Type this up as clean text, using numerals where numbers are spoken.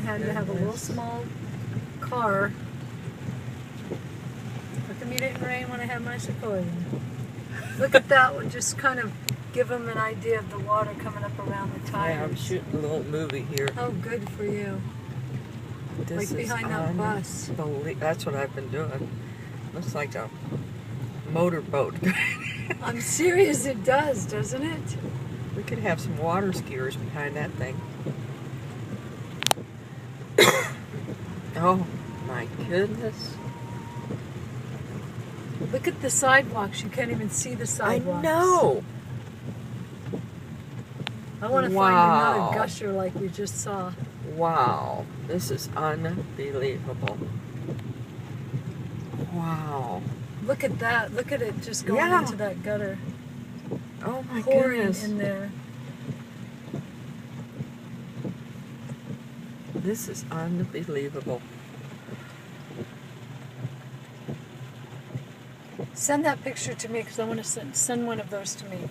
had to have a little small car. How come you didn't rain when I had my sequoia? Look at that one, just kind of give them an idea of the water coming up around the tires. Yeah, I'm shooting a little movie here. Oh, good for you. This Like behind that bus. That's what I've been doing. Looks like a motorboat. I'm serious, it does, doesn't it? We could have some water skiers behind that thing. Oh my goodness. Look at the sidewalks. You can't even see the sidewalks. I know. I want to find another gusher like we just saw. Wow. This is unbelievable. Wow. Look at that. Look at it just going into that gutter. Oh my Pouring goodness. in there. This is unbelievable. Send that picture to me because I want to send one of those to me.